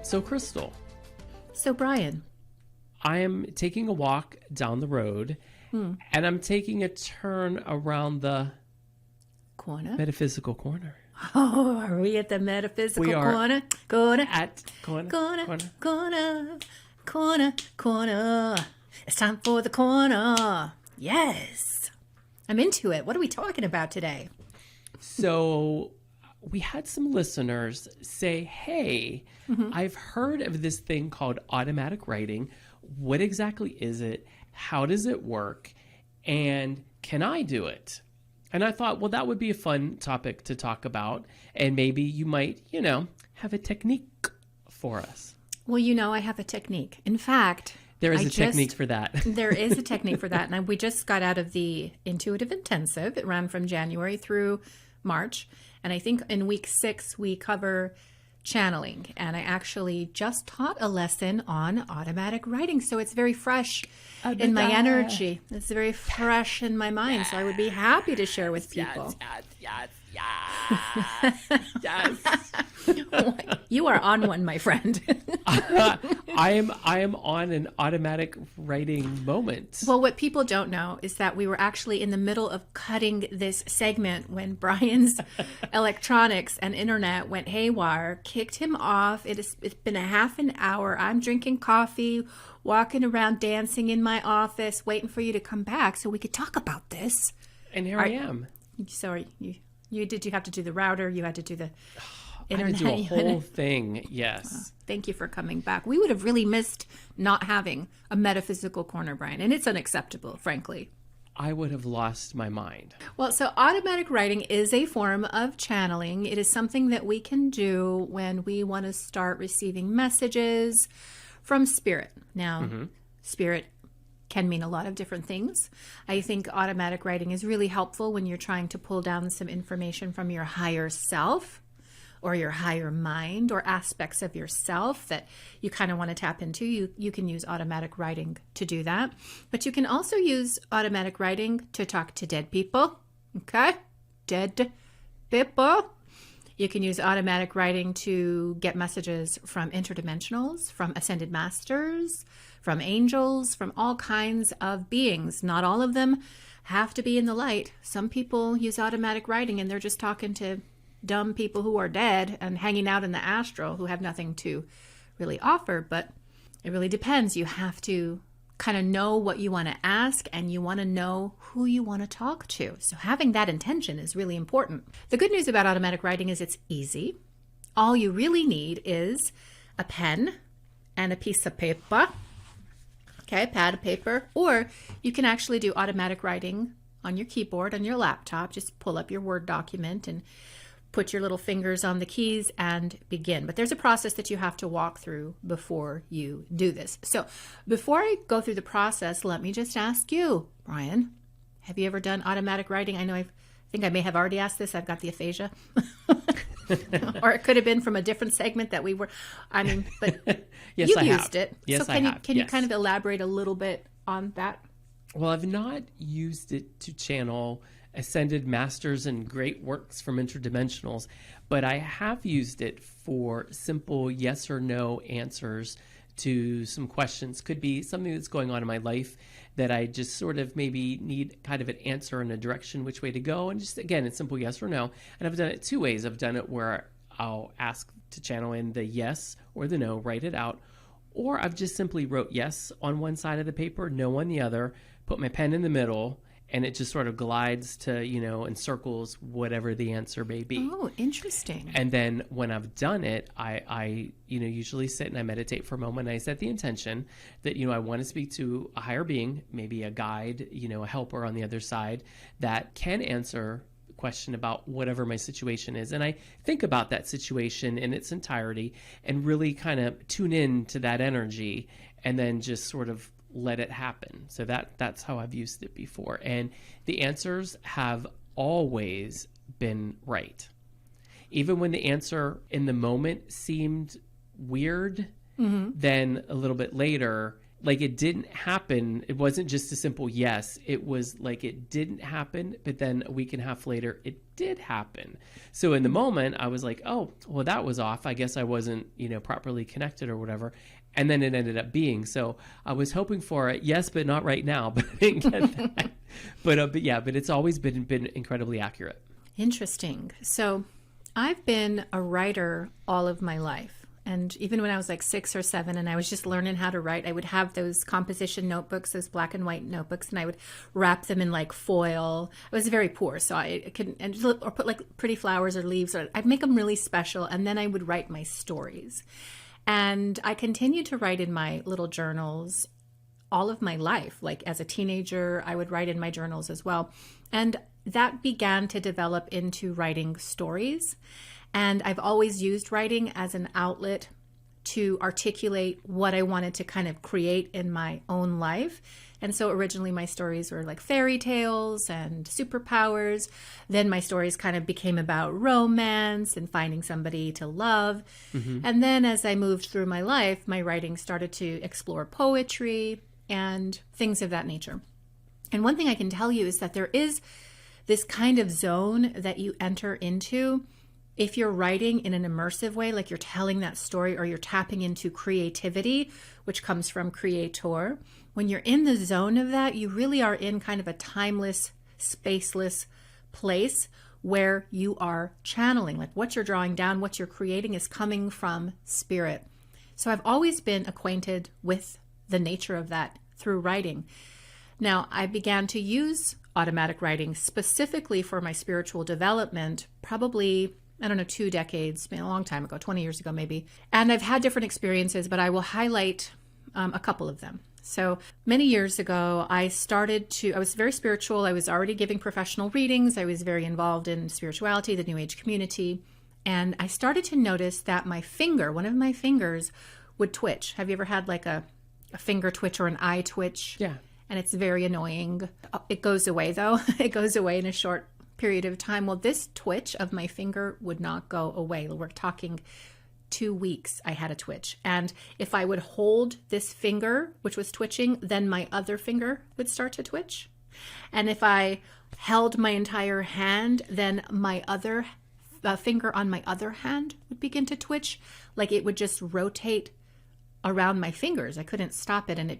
So, Crystal, So, Bryan. I am taking a walk down the road, and I'm taking a turn around the Corner? metaphysical corner. Oh, are we at the metaphysical We are corner? Corner. At corner. Corner. It's time for the corner. Yes. I'm into it. What are we talking about today? So, we had some listeners say, hey, I've heard of this thing called automatic writing. What exactly is it? How does it work? And can I do it? And I thought, well, that would be a fun topic to talk about. And maybe you might, have a technique for us. Well, I have a technique. In fact, There is a technique for that. There is a technique for that. And we just got out of the Intuitive Intensive. It ran from January through March. And I think in week 6, we cover channeling. And I actually just taught a lesson on automatic writing. So it's very fresh in my energy. It's very fresh in my mind. So I would be happy to share with people. Yes. You are on one, my friend. I am on an automatic writing moment. Well, what people don't know is that we were actually in the middle of cutting this segment when Bryan's electronics and internet went haywire, kicked him off. It's been a half an hour. I'm drinking coffee, walking around, dancing in my office, waiting for you to come back so we could talk about this. And here I am. Sorry, you have to do the router. You had to do the internet. I had to do a whole thing. Yes. Thank you for coming back. We would have really missed not having a metaphysical corner, Bryan, and it's unacceptable, frankly. I would have lost my mind. Well, so automatic writing is a form of channeling. It is something that we can do when we want to start receiving messages from spirit. Now, spirit can mean a lot of different things. I think automatic writing is really helpful when you're trying to pull down some information from your higher self or your higher mind or aspects of yourself that you kind of want to tap into. You can use automatic writing to do that. But you can also use automatic writing to talk to dead people. Okay? Dead people. You can use automatic writing to get messages from interdimensionals, from ascended masters, from angels, from all kinds of beings. Not all of them have to be in the light. Some people use automatic writing and they're just talking to dumb people who are dead and hanging out in the astral who have nothing to really offer. But it really depends. You have to kind of know what you want to ask and you want to know who you want to talk to. So having that intention is really important. The good news about automatic writing is it's easy. All you really need is a pen and a piece of paper. Okay, pad of paper. Or you can actually do automatic writing on your keyboard, on your laptop. Just pull up your Word document and put your little fingers on the keys and begin. But there's a process that you have to walk through before you do this. So before I go through the process, let me just ask you, Bryan, have you ever done automatic writing? I think I may have already asked this. I've got the aphasia. Or it could have been from a different segment that we were, but Yes, you've I used have. it. Yes, so I have. Can you Yes. kind of elaborate a little bit on that? Well, I've not used it to channel ascended masters and great works from interdimensionals, but I have used it for simple yes or no answers to some questions. Could be something that's going on in my life that I just sort of maybe need kind of an answer and a direction which way to go. And just, again, it's simple yes or no. And I've done it 2 ways. I've done it where I'll ask to channel in the yes or the no, write it out. Or I've just simply wrote yes on one side of the paper, no on the other, put my pen in the middle, and it just sort of glides to, and circles whatever the answer may be. Oh, interesting. And then when I've done it, I usually sit and I meditate for a moment. And I set the intention that, I want to speak to a higher being, maybe a guide, a helper on the other side that can answer the question about whatever my situation is. And I think about that situation in its entirety and really kind of tune in to that energy and then just sort of let it happen. So that's how I've used it before. And the answers have always been right. Even when the answer in the moment seemed weird, then a little bit later, like it didn't happen. It wasn't just a simple yes. It was like it didn't happen, but then a week and a half later, it did happen. So in the moment, I was like, oh, well, that was off. I guess I wasn't, properly connected or whatever. And then it ended up being. So I was hoping for it, yes, but not right now. But I didn't get that. But it's always been incredibly accurate. Interesting. So I've been a writer all of my life. And even when I was like 6 or 7 and I was just learning how to write, I would have those composition notebooks, those black and white notebooks, and I would wrap them in like foil. I was very poor, so I couldn't, or put like pretty flowers or leaves, or I'd make them really special, and then I would write my stories. And I continued to write in my little journals all of my life. Like as a teenager, I would write in my journals as well. And that began to develop into writing stories. And I've always used writing as an outlet to articulate what I wanted to kind of create in my own life. And so originally my stories were like fairy tales and superpowers. Then my stories kind of became about romance and finding somebody to love. Mm-hmm. And then as I moved through my life, my writing started to explore poetry and things of that nature. And one thing I can tell you is that there is this kind of zone that you enter into if you're writing in an immersive way, like you're telling that story or you're tapping into creativity, which comes from creator. When you're in the zone of that, you really are in kind of a timeless, spaceless place where you are channeling. Like what you're drawing down, what you're creating is coming from spirit. So I've always been acquainted with the nature of that through writing. Now, I began to use automatic writing specifically for my spiritual development, probably 2 decades, a long time ago, 20 years ago maybe. And I've had different experiences, but I will highlight a couple of them. So many years ago, I was very spiritual. I was already giving professional readings. I was very involved in spirituality, the New Age community. And I started to notice that one of my fingers would twitch. Have you ever had like a finger twitch or an eye twitch? Yeah. And it's very annoying. It goes away though. It goes away in a short period of time. Well, this twitch of my finger would not go away. We're talking 2 weeks I had a twitch. And if I would hold this finger, which was twitching, then my other finger would start to twitch. And if I held my entire hand, then my other finger on my other hand would begin to twitch. Like it would just rotate around my fingers. I couldn't stop it. And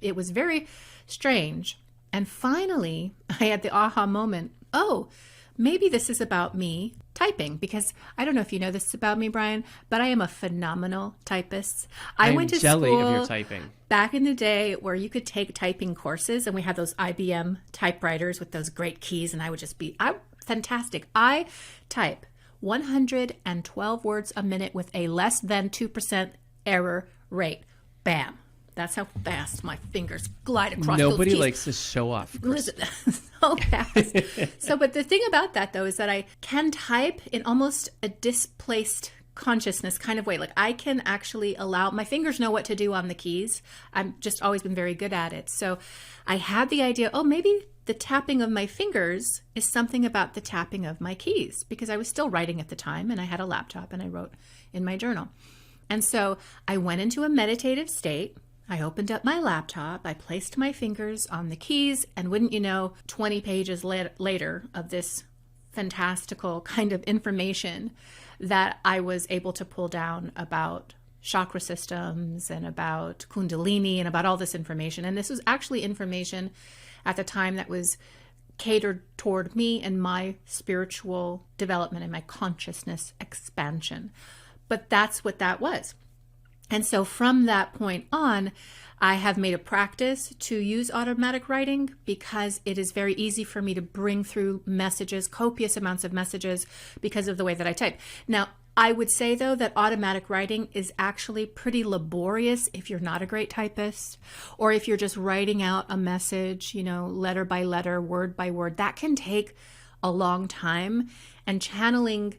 it was very strange. And finally, I had the aha moment. Oh, maybe this is about me typing, because I don't know if you know this about me, Bryan, but I am a phenomenal typist. I went to jelly school of your typing. Back in the day where you could take typing courses, and we had those IBM typewriters with those great keys, and I would just be fantastic. I type 112 words a minute with a less than 2% error rate. Bam. That's how fast my fingers glide across those keys. Nobody likes to show off. Listen, so fast. But the thing about that, though, is that I can type in almost a displaced consciousness kind of way. Like I can actually allow, my fingers know what to do on the keys. I've just always been very good at it. So I had the idea, maybe the tapping of my fingers is something about the tapping of my keys, because I was still writing at the time and I had a laptop and I wrote in my journal. And so I went into a meditative state. I opened up my laptop, I placed my fingers on the keys, and wouldn't you know, 20 pages later of this fantastical kind of information that I was able to pull down about chakra systems and about Kundalini and about all this information. And this was actually information at the time that was catered toward me and my spiritual development and my consciousness expansion. But that's what that was. And so from that point on, I have made a practice to use automatic writing because it is very easy for me to bring through messages, copious amounts of messages, because of the way that I type. Now, I would say, though, that automatic writing is actually pretty laborious if you're not a great typist, or if you're just writing out a message, letter by letter, word by word. That can take a long time. And channeling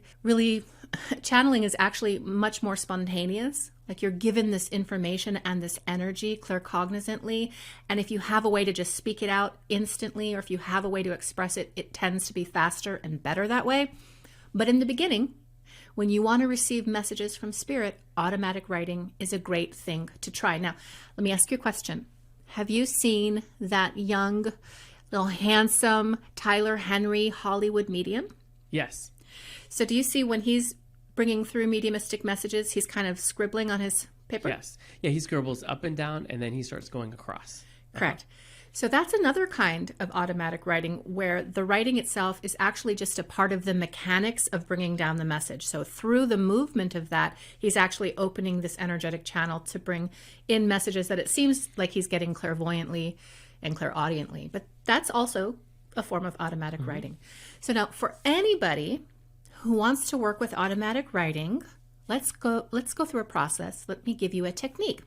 is actually much more spontaneous. Like you're given this information and this energy claircognizantly. And if you have a way to just speak it out instantly, or if you have a way to express it, it tends to be faster and better that way. But in the beginning, when you want to receive messages from spirit, automatic writing is a great thing to try. Now, let me ask you a question. Have you seen that young, little handsome Tyler Henry Hollywood medium? Yes. So do you see when he's bringing through mediumistic messages, he's kind of scribbling on his paper? Yes. Yeah, he scribbles up and down, and then he starts going across. Correct. So that's another kind of automatic writing where the writing itself is actually just a part of the mechanics of bringing down the message. So through the movement of that, he's actually opening this energetic channel to bring in messages that it seems like he's getting clairvoyantly and clairaudiently. But that's also a form of automatic writing. So now for anybody who wants to work with automatic writing, let's go through a process. Let me give you a technique.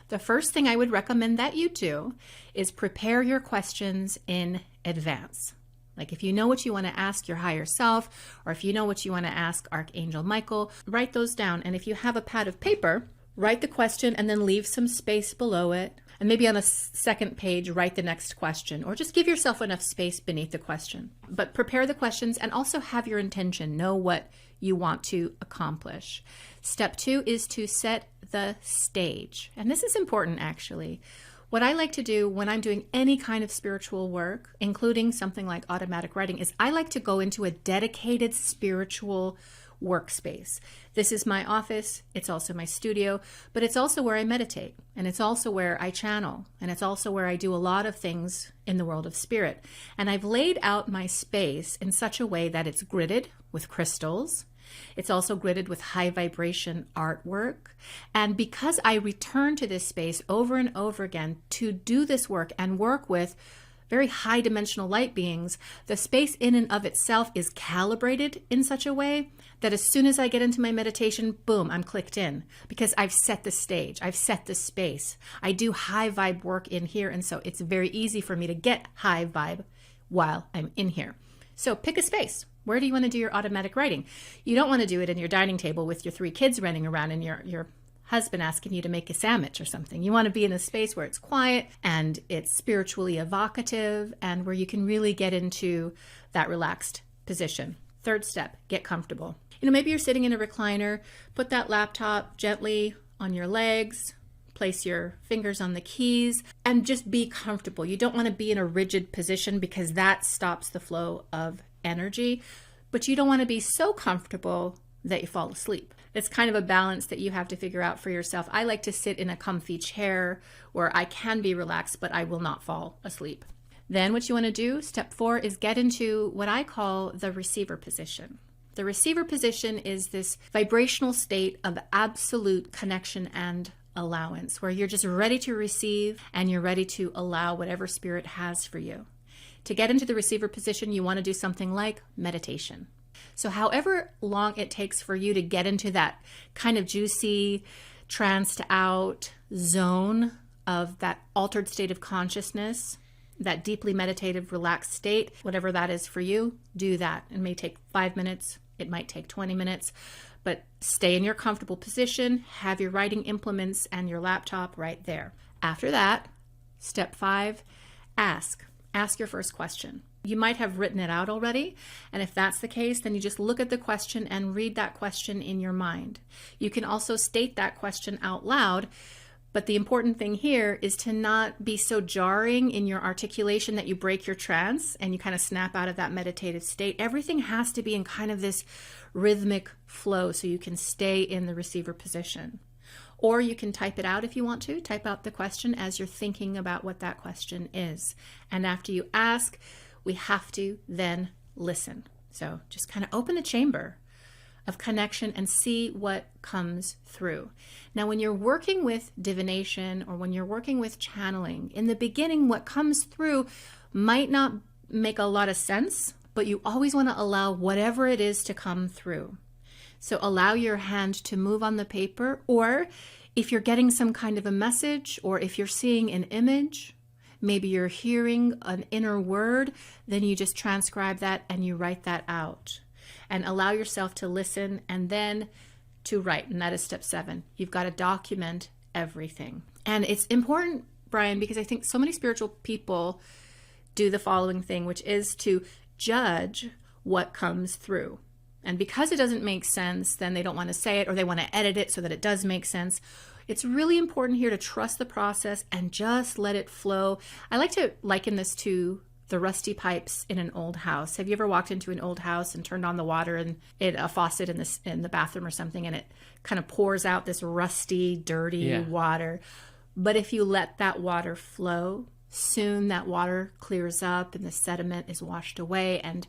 The first thing I would recommend that you do is prepare your questions in advance. Like if you know what you want to ask your higher self, or if you know what you want to ask Archangel Michael, write those down. And if you have a pad of paper, write the question and then leave some space below it. And maybe on a second page, write the next question, or just give yourself enough space beneath the question. But prepare the questions and also have your intention, know what you want to accomplish. Step 2 is to set the stage. And this is important, actually. What I like to do when I'm doing any kind of spiritual work, including something like automatic writing, is I like to go into a dedicated spiritual workspace. This is my office. It's also my studio, but it's also where I meditate, and it's also where I channel, and it's also where I do a lot of things in the world of spirit. And I've laid out my space in such a way that it's gridded with crystals. It's also gridded with high vibration artwork. And because I return to this space over and over again to do this work and work with very high dimensional light beings, the space in and of itself is calibrated in such a way that as soon as I get into my meditation, boom, I'm clicked in because I've set the stage, I've set the space. I do high vibe work in here, and so it's very easy for me to get high vibe while I'm in here. So pick a space. Where do you want to do your automatic writing? You don't want to do it in your dining table with your 3 kids running around and your husband asking you to make a sandwich or something. You want to be in a space where it's quiet and it's spiritually evocative and where you can really get into that relaxed position. Third step, get comfortable. Maybe you're sitting in a recliner, put that laptop gently on your legs, place your fingers on the keys, and just be comfortable. You don't want to be in a rigid position because that stops the flow of energy, but you don't want to be so comfortable that you fall asleep. It's kind of a balance that you have to figure out for yourself. I like to sit in a comfy chair where I can be relaxed, but I will not fall asleep. Then what you want to do, step 4, is get into what I call the receiver position. The receiver position is this vibrational state of absolute connection and allowance, where you're just ready to receive and you're ready to allow whatever spirit has for you. To get into the receiver position, you want to do something like meditation. So however long it takes for you to get into that kind of juicy, tranced out zone of that altered state of consciousness, that deeply meditative, relaxed state, whatever that is for you, do that. It may take 5 minutes. It might take 20 minutes. But stay in your comfortable position, have your writing implements and your laptop right there. After that, step 5, ask. Ask your first question. You might have written it out already, and if that's the case, then you just look at the question and read that question in your mind. You can also state that question out loud, but the important thing here is to not be so jarring in your articulation that you break your trance and you kind of snap out of that meditative state. Everything has to be in kind of this rhythmic flow so you can stay in the receiver position. Or you can type it out if you want to. Type out the question as you're thinking about what that question is. And after you ask, we have to then listen. So just kind of open a chamber of connection and see what comes through. Now, when you're working with divination or when you're working with channeling, in the beginning, what comes through might not make a lot of sense, but you always want to allow whatever it is to come through. So allow your hand to move on the paper, or if you're getting some kind of a message, or if you're seeing an image, maybe you're hearing an inner word, then you just transcribe that and you write that out. And allow yourself to listen and then to write. And that is step 7. You've got to document everything. And it's important, Bryan, because I think so many spiritual people do the following thing, which is to judge what comes through. And because it doesn't make sense, then they don't want to say it, or they want to edit it so that it does make sense. It's really important here to trust the process and just let it flow. I like to liken this to the rusty pipes in an old house. Have you ever walked into an old house and turned on the water and a faucet in the bathroom or something, and it kind of pours out this rusty, dirty water? But if you let that water flow, soon that water clears up and the sediment is washed away and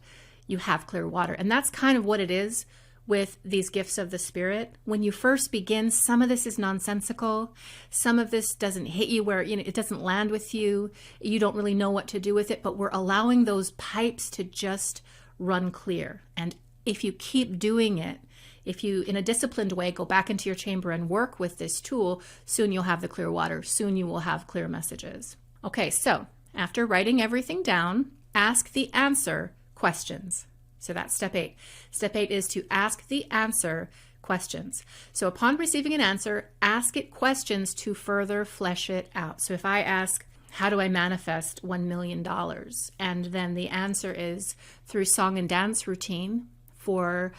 you have clear water. And that's kind of what it is with these gifts of the Spirit. When you first begin, some of this is nonsensical. Some of this doesn't hit you where, it doesn't land with you. You don't really know what to do with it, but we're allowing those pipes to just run clear. And if you keep doing it, if you, in a disciplined way, go back into your chamber and work with this tool, soon you'll have the clear water. Soon you will have clear messages. Okay, so after writing everything down, ask the answer questions. So that's step 8. Step 8 is to ask the answer questions. So upon receiving an answer, ask it questions to further flesh it out. So if I ask, how do I manifest $1 million? And then the answer is through song and dance routine for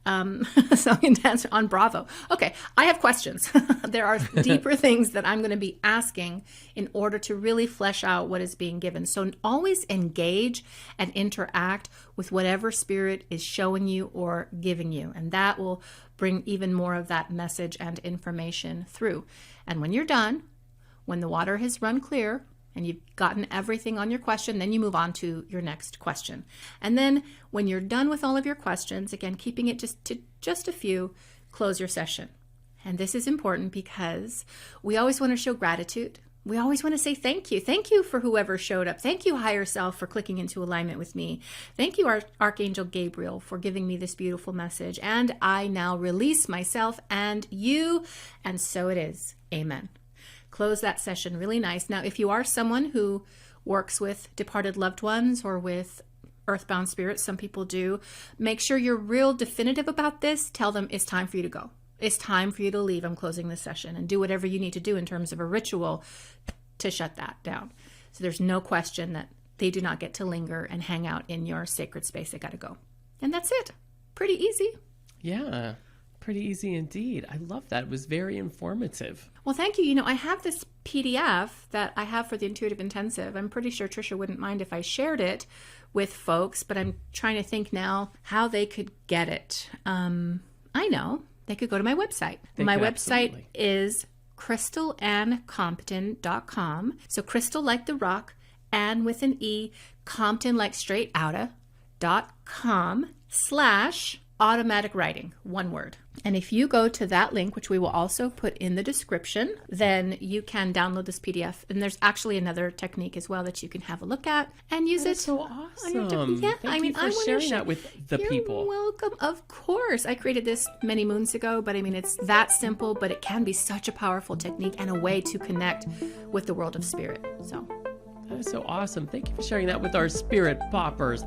song and dance on Bravo. Okay, I have questions. There are deeper things that I'm going to be asking in order to really flesh out what is being given. So always engage and interact with whatever Spirit is showing you or giving you. And that will bring even more of that message and information through. And when you're done, when the water has run clear, and you've gotten everything on your question, then you move on to your next question. And then when you're done with all of your questions, again, keeping it just a few, close your session. And this is important because we always want to show gratitude. We always want to say thank you. Thank you for whoever showed up. Thank you, higher self, for clicking into alignment with me. Thank you, Archangel Gabriel, for giving me this beautiful message. And I now release myself and you, and so it is. Amen. Close that session really nice. Now, if you are someone who works with departed loved ones or with earthbound spirits, some people do, make sure you're real definitive about this. Tell them it's time for you to go. It's time for you to leave. I'm closing this session, and do whatever you need to do in terms of a ritual to shut that down. So there's no question that they do not get to linger and hang out in your sacred space. They got to go. And that's it. Pretty easy. Yeah. Pretty easy indeed. I love that. It was very informative. Well, thank you. I have this PDF that I have for the Intuitive Intensive. I'm pretty sure Trisha wouldn't mind if I shared it with folks, but I'm trying to think now how they could get it. I know. They could go to my website. My website is crystalannecompton.com. So Crystal like the rock, Anne with an E, Compton like straight outta.com/automatic writing, one word. And if you go to that link, which we will also put in the description, then you can download this PDF. And there's actually another technique as well that you can have a look at and use it. So awesome. Yeah, Thank you for sharing that with the people. You're welcome. Of course. I created this many moons ago, but it's that simple, but it can be such a powerful technique and a way to connect with the world of spirit. So that is so awesome. Thank you for sharing that with our spirit poppers.